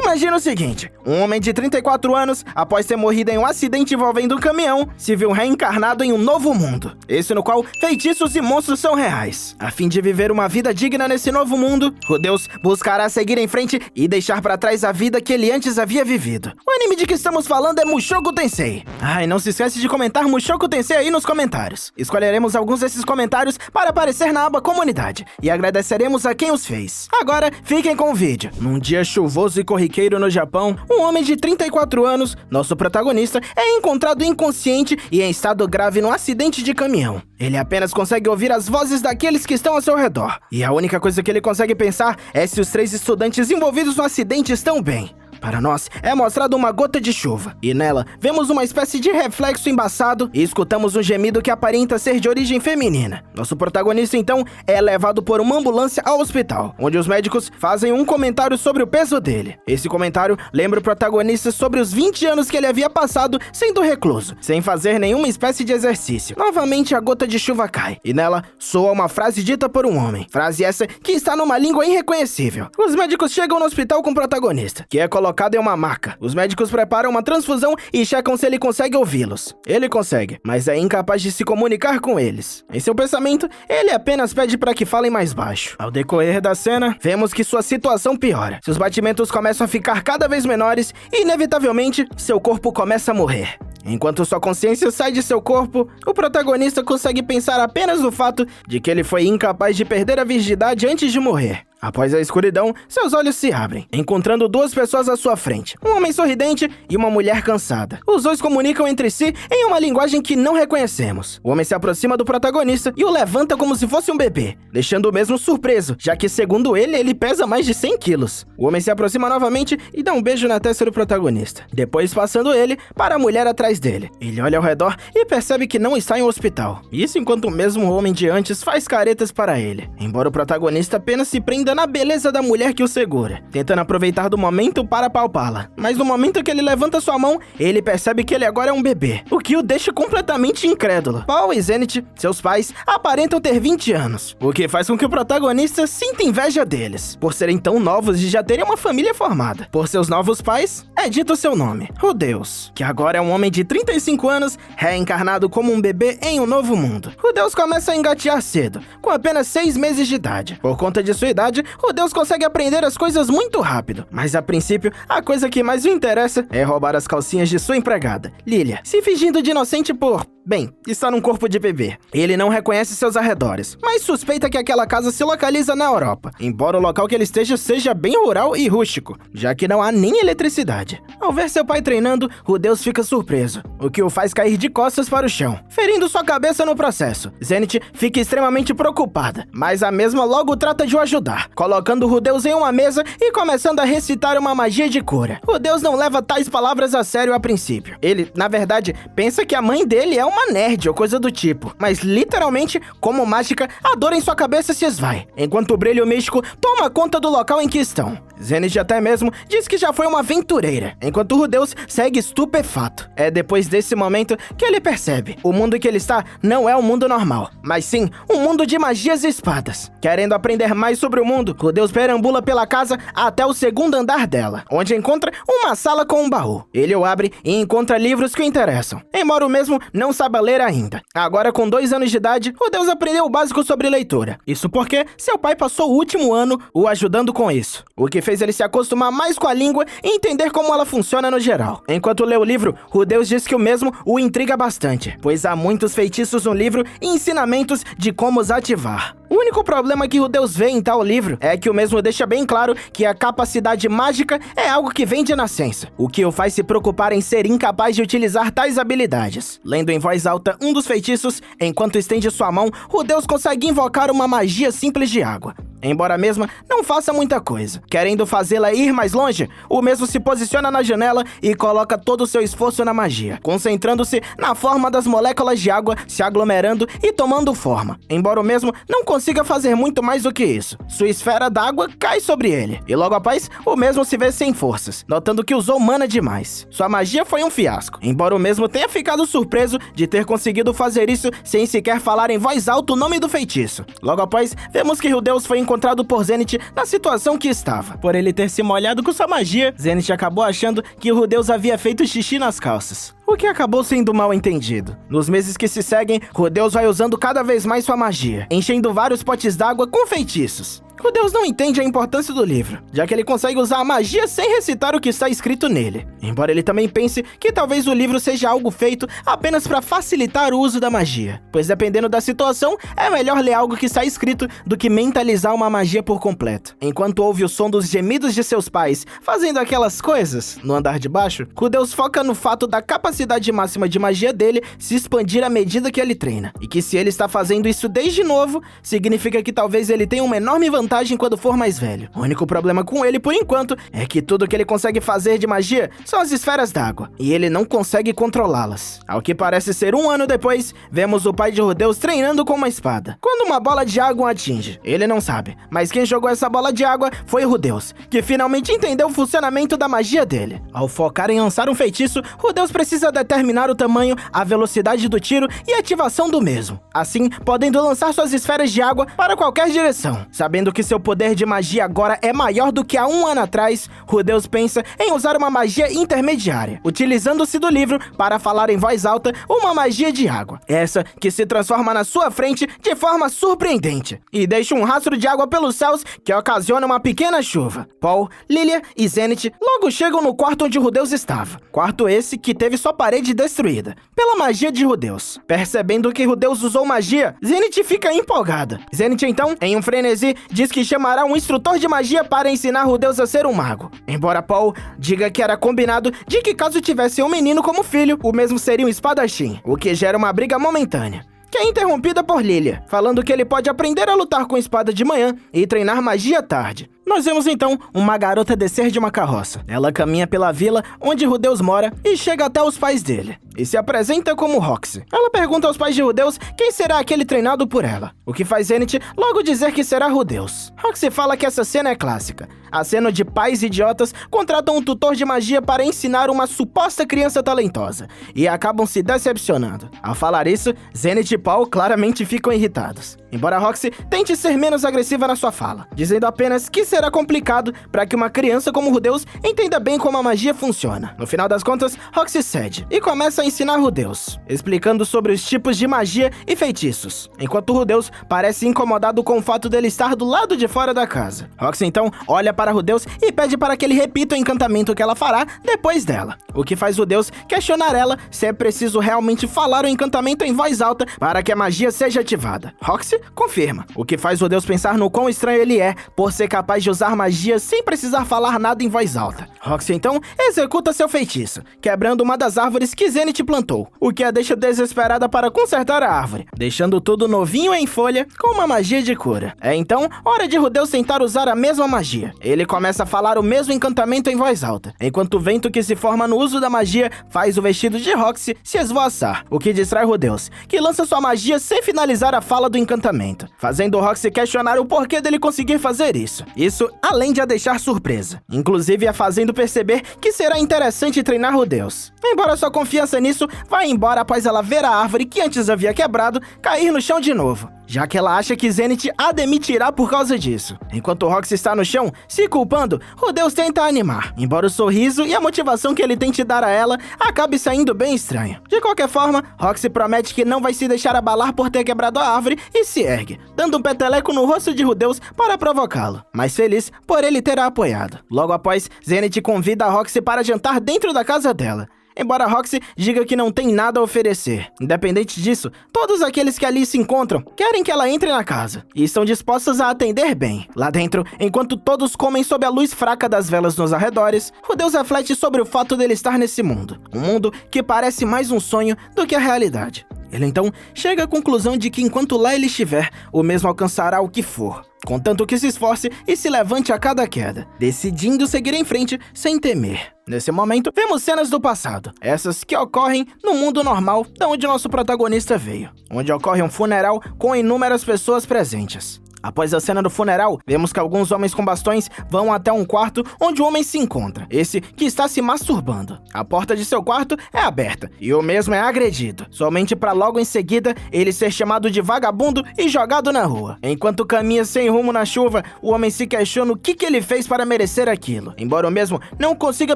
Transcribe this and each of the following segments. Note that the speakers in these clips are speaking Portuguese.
Imagina o seguinte, um homem de 34 anos, após ter morrido em um acidente envolvendo um caminhão, se viu reencarnado em um novo mundo. Esse no qual feitiços e monstros são reais. A fim de viver uma vida digna nesse novo mundo, Rudeus buscará seguir em frente e deixar pra trás a vida que ele antes havia vivido. O anime de que estamos falando é Mushoku Tensei. E não se esquece de comentar Mushoku Tensei aí nos comentários. Escolheremos alguns desses comentários para aparecer na aba comunidade e agradeceremos a quem os fez. Agora, fiquem com o vídeo. Num dia chuvoso e corriqueiro no Japão, um homem de 34 anos, nosso protagonista, é encontrado inconsciente e em estado grave num acidente de caminhão. Ele apenas consegue ouvir as vozes daqueles que estão ao seu redor. E a única coisa que ele consegue pensar é se os 3 estudantes envolvidos no acidente estão bem. Para nós, é mostrado uma gota de chuva, e nela, vemos uma espécie de reflexo embaçado e escutamos um gemido que aparenta ser de origem feminina. Nosso protagonista, então, é levado por uma ambulância ao hospital, onde os médicos fazem um comentário sobre o peso dele. Esse comentário lembra o protagonista sobre os 20 anos que ele havia passado sendo recluso, sem fazer nenhuma espécie de exercício. Novamente, a gota de chuva cai, e nela soa uma frase dita por um homem. Frase essa que está numa língua irreconhecível. Os médicos chegam no hospital com o protagonista, que é colocado em uma maca. Os médicos preparam uma transfusão e checam se ele consegue ouvi-los. Ele consegue, mas é incapaz de se comunicar com eles. Em seu pensamento, ele apenas pede para que falem mais baixo. Ao decorrer da cena, vemos que sua situação piora. Seus batimentos começam a ficar cada vez menores e, inevitavelmente, seu corpo começa a morrer. Enquanto sua consciência sai de seu corpo, o protagonista consegue pensar apenas no fato de que ele foi incapaz de perder a virgindade antes de morrer. Após a escuridão, seus olhos se abrem, encontrando 2 pessoas à sua frente, um homem sorridente e uma mulher cansada. Os 2 comunicam entre si em uma linguagem que não reconhecemos. O homem se aproxima do protagonista e o levanta como se fosse um bebê, deixando o mesmo surpreso, já que, segundo ele pesa mais de 100 quilos. O homem se aproxima novamente e dá um beijo na testa do protagonista, depois passando ele para a mulher atrás dele. Ele olha ao redor e percebe que não está em um hospital. Isso enquanto o mesmo homem de antes faz caretas para ele, embora o protagonista apenas se prenda na beleza da mulher que o segura, tentando aproveitar do momento para palpá-la. Mas no momento que ele levanta sua mão, ele percebe que ele agora é um bebê, o que o deixa completamente incrédulo. Paul e Zenith, seus pais, aparentam ter 20 anos, o que faz com que o protagonista sinta inveja deles, por serem tão novos e já terem uma família formada. Por seus novos pais, é dito seu nome, Rudeus, que agora é um homem de 35 anos, reencarnado como um bebê em um novo mundo. Rudeus começa a engatear cedo, com apenas 6 meses de idade. Por conta de sua idade, Rudeus consegue aprender as coisas muito rápido, mas a princípio, a coisa que mais o interessa é roubar as calcinhas de sua empregada, Lilia, se fingindo de inocente por... bem, está num corpo de bebê. Ele não reconhece seus arredores, mas suspeita que aquela casa se localiza na Europa, embora o local que ele esteja seja bem rural e rústico, já que não há nem eletricidade. Ao ver seu pai treinando, Rudeus fica surpreso, o que o faz cair de costas para o chão, ferindo sua cabeça no processo. Zenith fica extremamente preocupada, mas a mesma logo trata de o ajudar, colocando Rudeus em uma mesa e começando a recitar uma magia de cura. Rudeus não leva tais palavras a sério a princípio. Ele, na verdade, pensa que a mãe dele é uma nerd ou coisa do tipo, mas literalmente, como mágica, a dor em sua cabeça se esvai, enquanto o brilho místico toma conta do local em que estão. Zenith até mesmo diz que já foi uma aventureira, enquanto Rudeus segue estupefato. É depois desse momento que ele percebe, o mundo que ele está não é um mundo normal, mas sim um mundo de magias e espadas. Querendo aprender mais sobre o mundo, Rudeus perambula pela casa até o 2º andar dela, onde encontra uma sala com um baú. Ele o abre e encontra livros que o interessam, embora o mesmo não saiba ler ainda. Agora com 2 anos de idade, Rudeus aprendeu o básico sobre leitura. Isso porque seu pai passou o último ano o ajudando com isso, o que fez ele se acostumar mais com a língua e entender como ela funciona no geral. Enquanto lê o livro, Rudeus diz que o mesmo o intriga bastante, pois há muitos feitiços no livro e ensinamentos de como os ativar. O único problema que Rudeus vê em tal livro é que o mesmo deixa bem claro que a capacidade mágica é algo que vem de nascença, o que o faz se preocupar em ser incapaz de utilizar tais habilidades. Lendo em voz alta um dos feitiços, enquanto estende sua mão, Rudeus consegue invocar uma magia simples de água. Embora a mesma não faça muita coisa. Querendo fazê-la ir mais longe, o mesmo se posiciona na janela e coloca todo o seu esforço na magia, concentrando-se na forma das moléculas de água se aglomerando e tomando forma. Embora o mesmo não consiga fazer muito mais do que isso, sua esfera d'água cai sobre ele, e logo após, o mesmo se vê sem forças, notando que usou mana demais. Sua magia foi um fiasco, embora o mesmo tenha ficado surpreso de ter conseguido fazer isso sem sequer falar em voz alta o nome do feitiço. Logo após, vemos que Rudeus foi encontrado encontrado por Zenith na situação que estava. Por ele ter se molhado com sua magia, Zenith acabou achando que Rudeus havia feito xixi nas calças, o que acabou sendo mal entendido. Nos meses que se seguem, Rudeus vai usando cada vez mais sua magia, enchendo vários potes d'água com feitiços. Rudeus não entende a importância do livro, já que ele consegue usar a magia sem recitar o que está escrito nele. Embora ele também pense que talvez o livro seja algo feito apenas para facilitar o uso da magia, pois dependendo da situação, é melhor ler algo que está escrito do que mentalizar uma magia por completo. Enquanto ouve o som dos gemidos de seus pais fazendo aquelas coisas no andar de baixo, Rudeus foca no fato da capacidade máxima de magia dele se expandir à medida que ele treina, e que se ele está fazendo isso desde novo, significa que talvez ele tenha uma enorme vantagem quando for mais velho. O único problema com ele, por enquanto, é que tudo que ele consegue fazer de magia são as esferas d'água, e ele não consegue controlá-las. Ao que parece ser 1 ano depois, vemos o pai de Rudeus treinando com uma espada, quando uma bola de água o atinge. Ele não sabe, mas quem jogou essa bola de água foi Rudeus, que finalmente entendeu o funcionamento da magia dele. Ao focar em lançar um feitiço, Rudeus precisa determinar o tamanho, a velocidade do tiro e a ativação do mesmo, assim podendo lançar suas esferas de água para qualquer direção. Sabendo que seu poder de magia agora é maior do que há 1 ano atrás, Rudeus pensa em usar uma magia intermediária, utilizando-se do livro para falar em voz alta uma magia de água. Essa que se transforma na sua frente de forma surpreendente e deixa um rastro de água pelos céus que ocasiona uma pequena chuva. Paul, Lilia e Zenith logo chegam no quarto onde Rudeus estava. Quarto esse que teve sua parede destruída pela magia de Rudeus. Percebendo que Rudeus usou magia, Zenith fica empolgada. Zenith então, em um frenesi, diz que chamará um instrutor de magia para ensinar Rudeus a ser um mago. Embora Paul diga que era combinado de que caso tivesse um menino como filho, o mesmo seria um espadachim, o que gera uma briga momentânea, que é interrompida por Lilia, falando que ele pode aprender a lutar com espada de manhã e treinar magia à tarde. Nós vemos então uma garota descer de uma carroça. Ela caminha pela vila onde Rudeus mora e chega até os pais dele, e se apresenta como Roxy. Ela pergunta aos pais de Rudeus quem será aquele treinado por ela, o que faz Zenith logo dizer que será Rudeus. Roxy fala que essa cena é clássica, a cena de pais idiotas contratam um tutor de magia para ensinar uma suposta criança talentosa, e acabam se decepcionando. Ao falar isso, Zenith e Paul claramente ficam irritados, embora Roxy tente ser menos agressiva na sua fala, dizendo apenas que será complicado para que uma criança como Rudeus entenda bem como a magia funciona. No final das contas, Roxy cede e começa a ensinar Rudeus, explicando sobre os tipos de magia e feitiços, enquanto Rudeus parece incomodado com o fato dele estar do lado de fora da casa. Roxy então olha para Rudeus e pede para que ele repita o encantamento que ela fará depois dela, o que faz Rudeus questionar ela se é preciso realmente falar o encantamento em voz alta para que a magia seja ativada. Roxy confirma, o que faz Rudeus pensar no quão estranho ele é por ser capaz de usar magia sem precisar falar nada em voz alta. Roxy então executa seu feitiço, quebrando uma das árvores que Zenith plantou, o que a deixa desesperada para consertar a árvore, deixando tudo novinho em folha com uma magia de cura. É então hora de Rudeus tentar usar a mesma magia. Ele começa a falar o mesmo encantamento em voz alta, enquanto o vento que se forma no uso da magia faz o vestido de Roxy se esvoaçar, o que distrai Rudeus, que lança sua magia sem finalizar a fala do encantamento, fazendo Roxy questionar o porquê dele conseguir fazer isso. Isso além de a deixar surpresa, inclusive a fazendo perceber que será interessante treinar Rudeus. Embora sua confiança nisso vá embora após ela ver a árvore que antes havia quebrado cair no chão de novo, já que ela acha que Zenith a demitirá por causa disso. Enquanto Roxy está no chão, se culpando, Rudeus tenta animar, embora o sorriso e a motivação que ele tente dar a ela acabe saindo bem estranho. De qualquer forma, Roxy promete que não vai se deixar abalar por ter quebrado a árvore e se ergue, dando um peteleco no rosto de Rudeus para provocá-lo, mas feliz por ele ter a apoiado. Logo após, Zenith convida a Roxy para jantar dentro da casa dela, embora Roxy diga que não tem nada a oferecer. Independente disso, todos aqueles que ali se encontram querem que ela entre na casa e estão dispostos a atender bem. Lá dentro, enquanto todos comem sob a luz fraca das velas nos arredores, Rudeus reflete sobre o fato dele estar nesse mundo, um mundo que parece mais um sonho do que a realidade. Ele então chega à conclusão de que enquanto lá ele estiver, o mesmo alcançará o que for, contanto que se esforce e se levante a cada queda, decidindo seguir em frente sem temer. Nesse momento, vemos cenas do passado, essas que ocorrem no mundo normal da onde nosso protagonista veio, onde ocorre um funeral com inúmeras pessoas presentes. Após a cena do funeral, vemos que alguns homens com bastões vão até um quarto onde o homem se encontra, esse que está se masturbando. A porta de seu quarto é aberta e o mesmo é agredido, somente para logo em seguida ele ser chamado de vagabundo e jogado na rua. Enquanto caminha sem rumo na chuva, o homem se questiona o que ele fez para merecer aquilo, embora o mesmo não consiga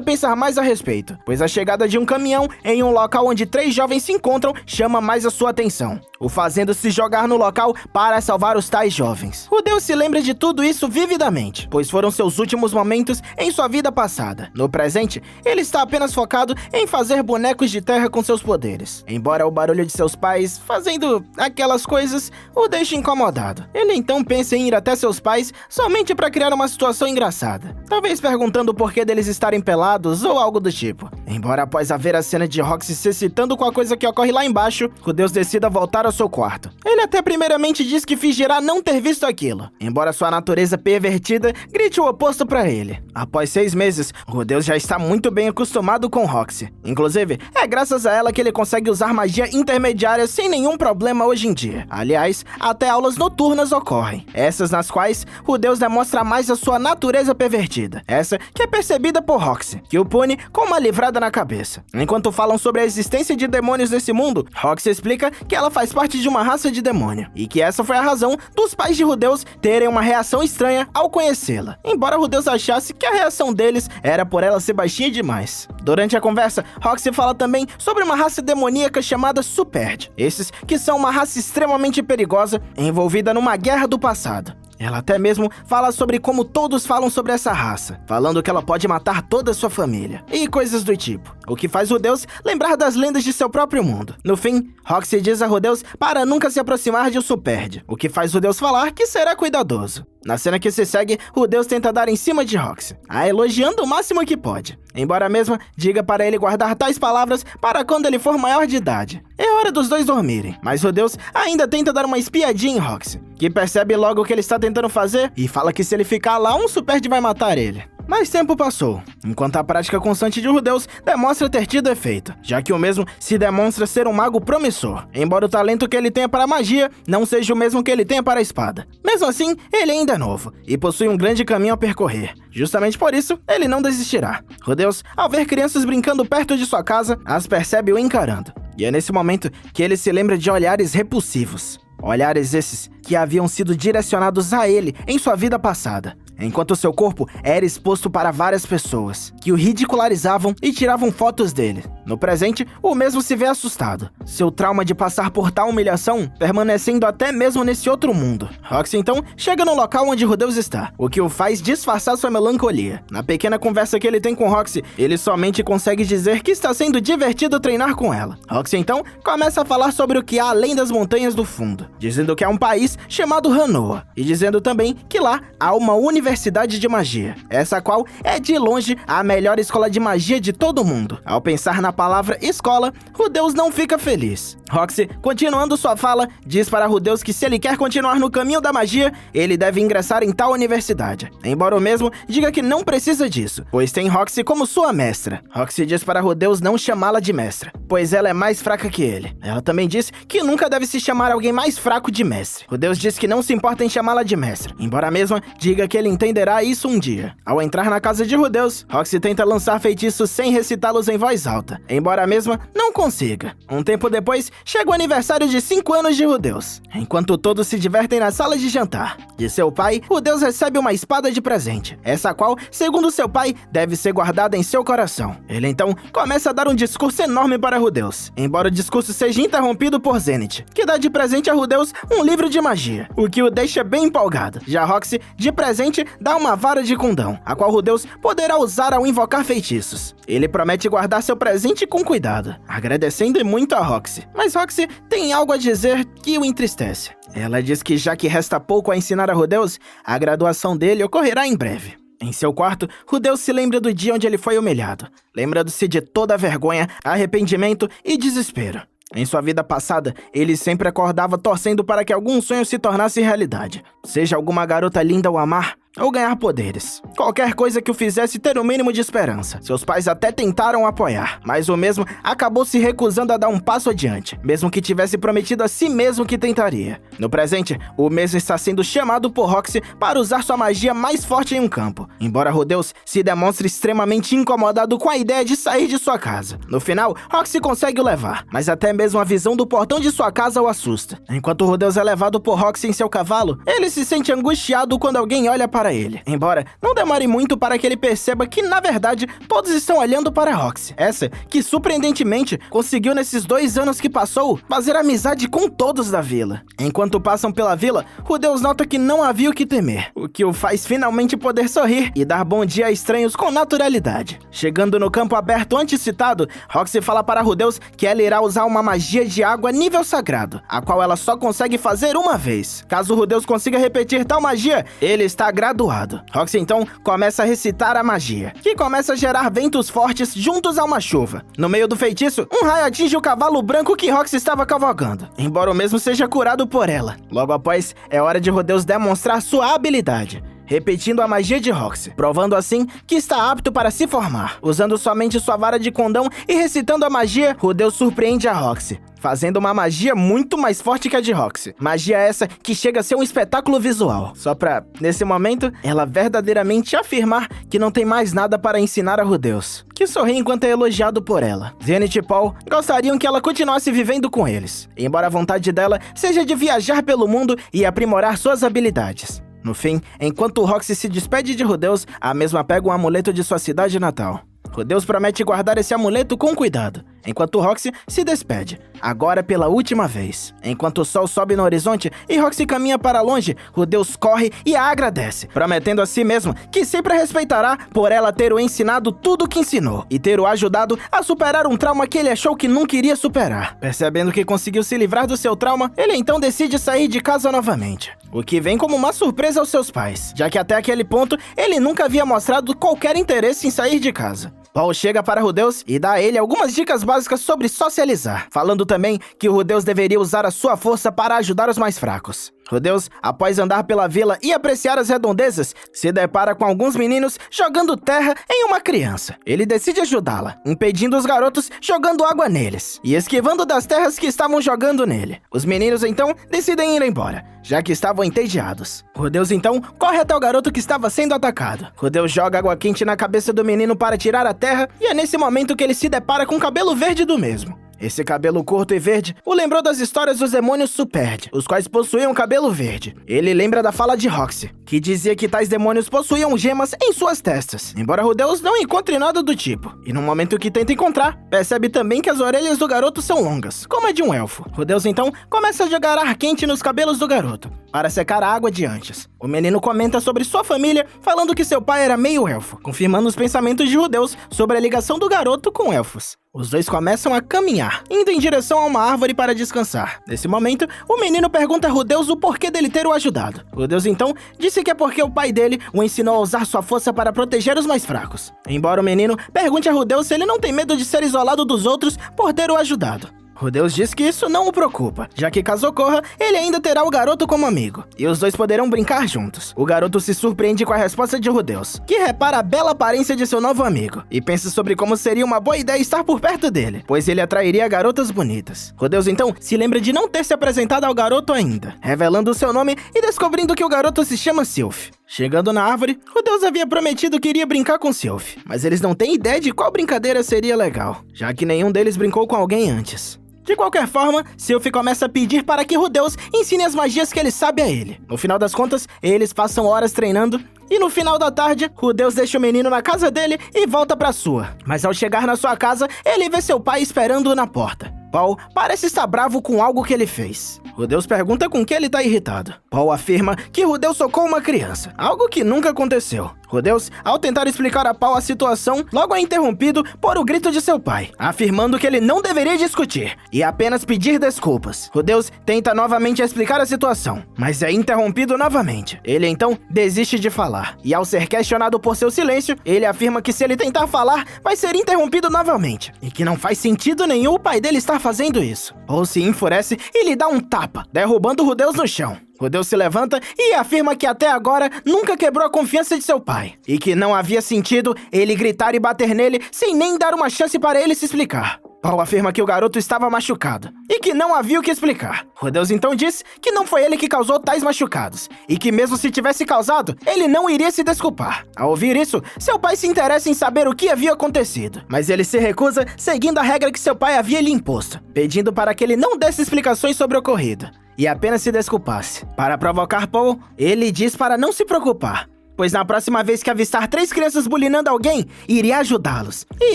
pensar mais a respeito, pois a chegada de um caminhão em um local onde 3 jovens se encontram chama mais a sua atenção, o fazendo se jogar no local para salvar os tais jovens. Rudeus se lembra de tudo isso vividamente, pois foram seus últimos momentos em sua vida passada. No presente, ele está apenas focado em fazer bonecos de terra com seus poderes, embora o barulho de seus pais fazendo aquelas coisas o deixe incomodado. Ele então pensa em ir até seus pais somente para criar uma situação engraçada, talvez perguntando o porquê deles estarem pelados ou algo do tipo. Embora após ver a cena de Roxy se excitando com a coisa que ocorre lá embaixo, Rudeus decida voltar ao seu quarto. Ele até primeiramente diz que fingirá não ter visto aquilo, embora sua natureza pervertida grite o oposto para ele. Após 6 meses, Rudeus já está muito bem acostumado com Roxy. Inclusive, é graças a ela que ele consegue usar magia intermediária sem nenhum problema hoje em dia. Aliás, até aulas noturnas ocorrem, essas nas quais Rudeus demonstra mais a sua natureza pervertida, essa que é percebida por Roxy, que o pune com uma livrada na cabeça. Enquanto falam sobre a existência de demônios nesse mundo, Roxy explica que ela faz parte de uma raça de demônio, e que essa foi a razão dos pais de Rudeus terem uma reação estranha ao conhecê-la, embora Rudeus achasse que a reação deles era por ela ser baixinha demais. Durante a conversa, Roxy fala também sobre uma raça demoníaca chamada Superd, esses que são uma raça extremamente perigosa envolvida numa guerra do passado. Ela até mesmo fala sobre como todos falam sobre essa raça, falando que ela pode matar toda a sua família, e coisas do tipo, o que faz Rudeus lembrar das lendas de seu próprio mundo. No fim, Roxy diz a Rudeus para nunca se aproximar de um Superd, o que faz Rudeus falar que será cuidadoso. Na cena que se segue, Rudeus tenta dar em cima de Roxy, a elogiando o máximo que pode, embora a mesma diga para ele guardar tais palavras para quando ele for maior de idade. É hora dos dois dormirem, mas Rudeus ainda tenta dar uma espiadinha em Roxy, que percebe logo o que ele está tentando fazer e fala que se ele ficar lá, um Superd vai matar ele. Mas tempo passou, enquanto a prática constante de Rudeus demonstra ter tido efeito, já que o mesmo se demonstra ser um mago promissor, embora o talento que ele tenha para a magia não seja o mesmo que ele tenha para a espada. Mesmo assim, ele ainda é novo e possui um grande caminho a percorrer. Justamente por isso, ele não desistirá. Rudeus, ao ver crianças brincando perto de sua casa, as percebe o encarando. E é nesse momento que ele se lembra de olhares repulsivos. Olhares esses que haviam sido direcionados a ele em sua vida passada, enquanto seu corpo era exposto para várias pessoas, que o ridicularizavam e tiravam fotos dele. No presente, o mesmo se vê assustado, seu trauma de passar por tal humilhação permanecendo até mesmo nesse outro mundo. Roxy então chega no local onde Rudeus está, o que o faz disfarçar sua melancolia. Na pequena conversa que ele tem com Roxy, ele somente consegue dizer que está sendo divertido treinar com ela. Roxy então começa a falar sobre o que há além das montanhas do fundo, dizendo que há um país chamado Hanoa, e dizendo também que lá há uma universidade de magia, essa qual é de longe a melhor escola de magia de todo o mundo. Ao pensar na palavra escola, Rudeus não fica feliz. Roxy, continuando sua fala, diz para Rudeus que se ele quer continuar no caminho da magia, ele deve ingressar em tal universidade, embora o mesmo diga que não precisa disso, pois tem Roxy como sua mestra. Roxy diz para Rudeus não chamá-la de mestra, pois ela é mais fraca que ele. Ela também diz que nunca deve se chamar alguém mais fraco de mestre. Rudeus diz que não se importa em chamá-la de mestra, embora a mesma diga que ele entenderá isso um dia. Ao entrar na casa de Rudeus, Roxy tenta lançar feitiços sem recitá-los em voz alta, embora a mesma não consiga. Um tempo depois, chega o aniversário de 5 anos de Rudeus. Enquanto todos se divertem na sala de jantar de seu pai, Rudeus recebe uma espada de presente, essa qual, segundo seu pai, deve ser guardada em seu coração. Ele então começa a dar um discurso enorme para Rudeus, embora o discurso seja interrompido por Zenith, que dá de presente a Rudeus um livro de magia, o que o deixa bem empolgado. Já Roxy, de presente, dá uma vara de condão, a qual Rudeus poderá usar ao invocar feitiços. Ele promete guardar seu presente com cuidado, agradecendo muito a Roxy. Mas Roxy tem algo a dizer que o entristece. Ela diz que já que resta pouco a ensinar a Rudeus, a graduação dele ocorrerá em breve. Em seu quarto, Rudeus se lembra do dia onde ele foi humilhado, lembrando-se de toda a vergonha, arrependimento e desespero. Em sua vida passada, ele sempre acordava torcendo para que algum sonho se tornasse realidade. Seja alguma garota linda o amar, ou ganhar poderes. Qualquer coisa que o fizesse ter o mínimo de esperança. Seus pais até tentaram apoiar, mas o mesmo acabou se recusando a dar um passo adiante, mesmo que tivesse prometido a si mesmo que tentaria. No presente, o mesmo está sendo chamado por Roxy para usar sua magia mais forte em um campo, embora Rudeus se demonstre extremamente incomodado com a ideia de sair de sua casa. No final, Roxy consegue o levar, mas até mesmo a visão do portão de sua casa o assusta. Enquanto Rudeus é levado por Roxy em seu cavalo, ele se sente angustiado quando alguém olha para ele, embora não demore muito para que ele perceba que, na verdade, todos estão olhando para Roxy. Essa que, surpreendentemente, conseguiu nesses 2 anos que passou, fazer amizade com todos da vila. Enquanto passam pela vila, Rudeus nota que não havia o que temer, o que o faz finalmente poder sorrir e dar bom dia a estranhos com naturalidade. Chegando no campo aberto antes citado, Roxy fala para Rudeus que ela irá usar uma magia de água nível sagrado, a qual ela só consegue fazer uma vez. Caso Rudeus consiga repetir tal magia, ele está graduado. Roxy então começa a recitar a magia, que começa a gerar ventos fortes juntos a uma chuva. No meio do feitiço, um raio atinge o cavalo branco que Roxy estava cavalgando, embora o mesmo seja curado por ela. Logo após, é hora de Rudeus demonstrar sua habilidade, repetindo a magia de Roxy, provando assim que está apto para se formar. Usando somente sua vara de condão e recitando a magia, Rudeus surpreende a Roxy, fazendo uma magia muito mais forte que a de Roxy. Magia essa que chega a ser um espetáculo visual. Só pra, nesse momento, ela verdadeiramente afirmar que não tem mais nada para ensinar a Rudeus, que sorri enquanto é elogiado por ela. Zenith e Paul gostariam que ela continuasse vivendo com eles, embora a vontade dela seja de viajar pelo mundo e aprimorar suas habilidades. No fim, enquanto Roxy se despede de Rudeus, a mesma pega um amuleto de sua cidade natal. Rudeus promete guardar esse amuleto com cuidado, enquanto Roxy se despede, agora pela última vez. Enquanto o sol sobe no horizonte e Roxy caminha para longe, Rudeus corre e a agradece, prometendo a si mesmo que sempre a respeitará por ela ter o ensinado tudo o que ensinou e ter o ajudado a superar um trauma que ele achou que nunca iria superar. Percebendo que conseguiu se livrar do seu trauma, ele então decide sair de casa novamente, o que vem como uma surpresa aos seus pais, já que até aquele ponto ele nunca havia mostrado qualquer interesse em sair de casa. Paul chega para Rudeus e dá a ele algumas dicas básicas sobre socializar, falando também que Rudeus deveria usar a sua força para ajudar os mais fracos. Rudeus, após andar pela vila e apreciar as redondezas, se depara com alguns meninos jogando terra em uma criança. Ele decide ajudá-la, impedindo os garotos jogando água neles e esquivando das terras que estavam jogando nele. Os meninos então decidem ir embora, já que estavam entediados. Rudeus então corre até o garoto que estava sendo atacado. Rudeus joga água quente na cabeça do menino para tirar a terra e é nesse momento que ele se depara com o cabelo verde do mesmo. Esse cabelo curto e verde o lembrou das histórias dos demônios Superd, os quais possuíam cabelo verde. Ele lembra da fala de Roxy, que dizia que tais demônios possuíam gemas em suas testas, embora Rudeus não encontre nada do tipo. E no momento que tenta encontrar, percebe também que as orelhas do garoto são longas, como a de um elfo. Rudeus então começa a jogar ar quente nos cabelos do garoto, para secar a água de antes. O menino comenta sobre sua família, falando que seu pai era meio elfo, confirmando os pensamentos de Rudeus sobre a ligação do garoto com elfos. Os dois começam a caminhar, indo em direção a uma árvore para descansar. Nesse momento, o menino pergunta a Rudeus o porquê dele ter o ajudado. Rudeus então disse que é porque o pai dele o ensinou a usar sua força para proteger os mais fracos. Embora o menino pergunte a Rudeus se ele não tem medo de ser isolado dos outros por ter o ajudado. Rudeus diz que isso não o preocupa, já que caso ocorra, ele ainda terá o garoto como amigo, e os dois poderão brincar juntos. O garoto se surpreende com a resposta de Rudeus, que repara a bela aparência de seu novo amigo, e pensa sobre como seria uma boa ideia estar por perto dele, pois ele atrairia garotas bonitas. Rudeus então se lembra de não ter se apresentado ao garoto ainda, revelando o seu nome e descobrindo que o garoto se chama Sylph. Chegando na árvore, Rudeus havia prometido que iria brincar com Sylph, mas eles não têm ideia de qual brincadeira seria legal, já que nenhum deles brincou com alguém antes. De qualquer forma, Sylph começa a pedir para que Rudeus ensine as magias que ele sabe a ele. No final das contas, eles passam horas treinando e no final da tarde, Rudeus deixa o menino na casa dele e volta pra sua. Mas ao chegar na sua casa, ele vê seu pai esperando-o na porta. Paul parece estar bravo com algo que ele fez. Rudeus pergunta com que ele está irritado. Paul afirma que Rudeus socou uma criança, algo que nunca aconteceu. Rudeus, ao tentar explicar a Paul a situação, logo é interrompido por o grito de seu pai, afirmando que ele não deveria discutir e apenas pedir desculpas. Rudeus tenta novamente explicar a situação, mas é interrompido novamente. Ele então desiste de falar, e ao ser questionado por seu silêncio, ele afirma que se ele tentar falar, vai ser interrompido novamente, e que não faz sentido nenhum o pai dele estar fazendo isso. Paul se enfurece e lhe dá um tapa, derrubando Rudeus no chão. Rudeus se levanta e afirma que até agora nunca quebrou a confiança de seu pai, e que não havia sentido ele gritar e bater nele sem nem dar uma chance para ele se explicar. Paul afirma que o garoto estava machucado e que não havia o que explicar. Rudeus então diz que não foi ele que causou tais machucados e que mesmo se tivesse causado, ele não iria se desculpar. Ao ouvir isso, seu pai se interessa em saber o que havia acontecido, mas ele se recusa seguindo a regra que seu pai havia lhe imposto, pedindo para que ele não desse explicações sobre o ocorrido e apenas se desculpasse. Para provocar Paul, ele diz para não se preocupar, pois na próxima vez que avistar 3 crianças bulinando alguém, iria ajudá-los. E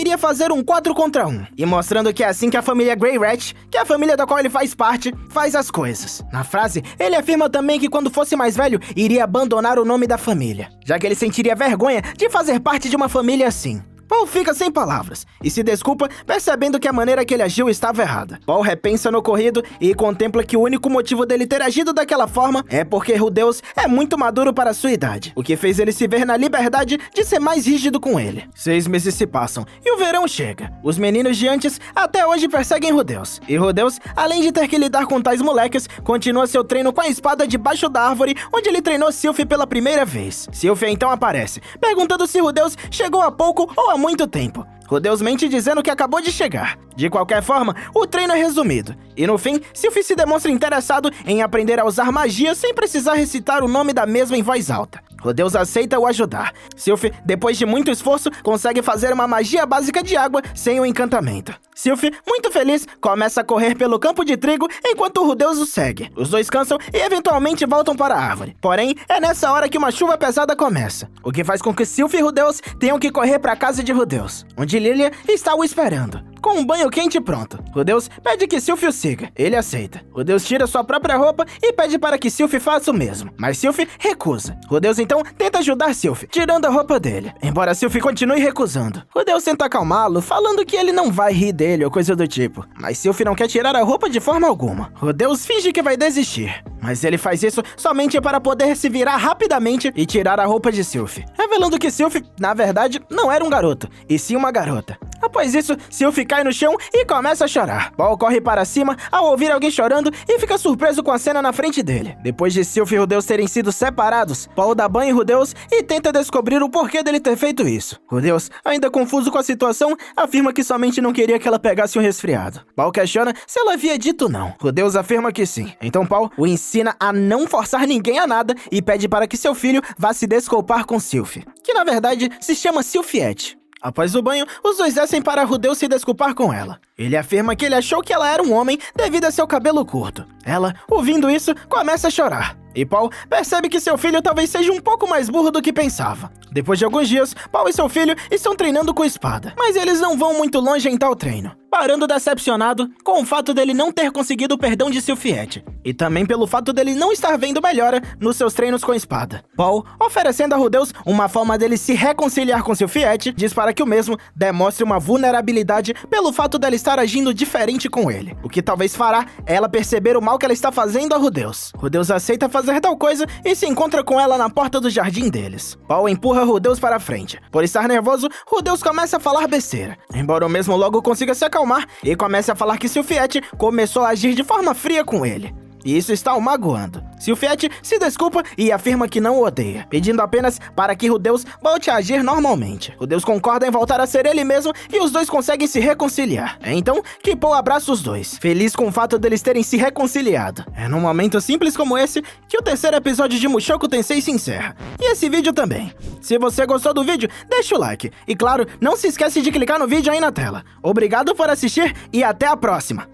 iria fazer um 4 contra 1. E mostrando que é assim que a família Grey Rat, que é a família da qual ele faz parte, faz as coisas. Na frase, ele afirma também que quando fosse mais velho, iria abandonar o nome da família, já que ele sentiria vergonha de fazer parte de uma família assim. Paul fica sem palavras e se desculpa, percebendo que a maneira que ele agiu estava errada. Paul repensa no ocorrido e contempla que o único motivo dele ter agido daquela forma é porque Rudeus é muito maduro para sua idade, o que fez ele se ver na liberdade de ser mais rígido com ele. 6 meses se passam e o verão chega. Os meninos de antes até hoje perseguem Rudeus, e Rudeus, além de ter que lidar com tais moleques, continua seu treino com a espada debaixo da árvore onde ele treinou Sylphie pela primeira vez. Sylphie então aparece, perguntando se Rudeus chegou há pouco ou há muito tempo. Rudeus mente dizendo que acabou de chegar. De qualquer forma, o treino é resumido, e no fim, Sylphie se demonstra interessado em aprender a usar magia sem precisar recitar o nome da mesma em voz alta. Rudeus aceita o ajudar. Sylphie, depois de muito esforço, consegue fazer uma magia básica de água sem o encantamento. Sylphie, muito feliz, começa a correr pelo campo de trigo enquanto Rudeus o segue. Os dois cansam e eventualmente voltam para a árvore. Porém, é nessa hora que uma chuva pesada começa, o que faz com que Sylphie e Rudeus tenham que correr para a casa de Rudeus, onde Lilia está o esperando, com um banho quente pronto. Rudeus pede que Sylphie o siga. Ele aceita. Rudeus tira sua própria roupa e pede para que Sylphie faça o mesmo, mas Sylphie recusa. Rudeus então tenta ajudar Sylphie, tirando a roupa dele, embora Sylphie continue recusando. Rudeus tenta acalmá-lo, falando que ele não vai rir dele ou coisa do tipo, mas Sylphie não quer tirar a roupa de forma alguma. Rudeus finge que vai desistir, mas ele faz isso somente para poder se virar rapidamente e tirar a roupa de Sylphie, revelando que Sylphie, na verdade, não era um garoto, e sim uma garota. Após isso, Sylphie cai no chão e começa a chorar. Paul corre para cima ao ouvir alguém chorando e fica surpreso com a cena na frente dele. Depois de Sylphie e Rudeus terem sido separados, Paul dá banho em Rudeus e tenta descobrir o porquê dele ter feito isso. Rudeus, ainda confuso com a situação, afirma que somente não queria que ela pegasse um resfriado. Paul questiona se ela havia dito não. Rudeus afirma que sim. Então Paul o ensina a não forçar ninguém a nada e pede para que seu filho vá se desculpar com Sylphie, que na verdade se chama Sylphiette. Após o banho, os dois descem para Rudeus se desculpar com ela. Ele afirma que ele achou que ela era um homem devido a seu cabelo curto. Ela, ouvindo isso, começa a chorar. E Paul percebe que seu filho talvez seja um pouco mais burro do que pensava. Depois de alguns dias, Paul e seu filho estão treinando com espada, mas eles não vão muito longe em tal treino, parando decepcionado com o fato dele não ter conseguido o perdão de Sylphiette, e também pelo fato dele não estar vendo melhora nos seus treinos com espada. Paul, oferecendo a Rudeus uma forma dele se reconciliar com Sylphiette, diz para que o mesmo demonstre uma vulnerabilidade pelo fato dela estar agindo diferente com ele, o que talvez fará ela perceber o mal que ela está fazendo a Rudeus. Rudeus aceita fazer tal coisa e se encontra com ela na porta do jardim deles. Paul empurra Rudeus para frente. Por estar nervoso, Rudeus começa a falar besteira, embora o mesmo logo consiga se acalmar e comece a falar que Sylphiette começou a agir de forma fria com ele. E isso está o magoando. Sylphiette se desculpa e afirma que não o odeia, pedindo apenas para que Rudeus volte a agir normalmente. Rudeus concorda em voltar a ser ele mesmo e os dois conseguem se reconciliar. É então que Paul abraça os dois, feliz com o fato deles terem se reconciliado. É num momento simples como esse que o terceiro episódio de Mushoku Tensei se encerra. E esse vídeo também. Se você gostou do vídeo, deixa o like. E claro, não se esquece de clicar no vídeo aí na tela. Obrigado por assistir e até a próxima.